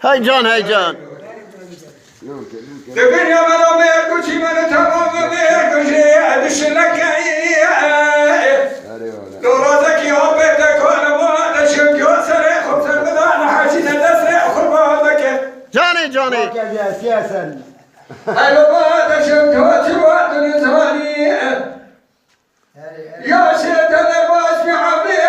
هاي جان دقن يا مرام يركوشي من تمام يركوشي ادش لك لو رازك يا بيتك وانا ما اشك يوسر خبز المدان حاجينا دسر خربانك جاني سياسا انا ما اشك يوسر وقت الانساني يا شيخ انا باش في عبيد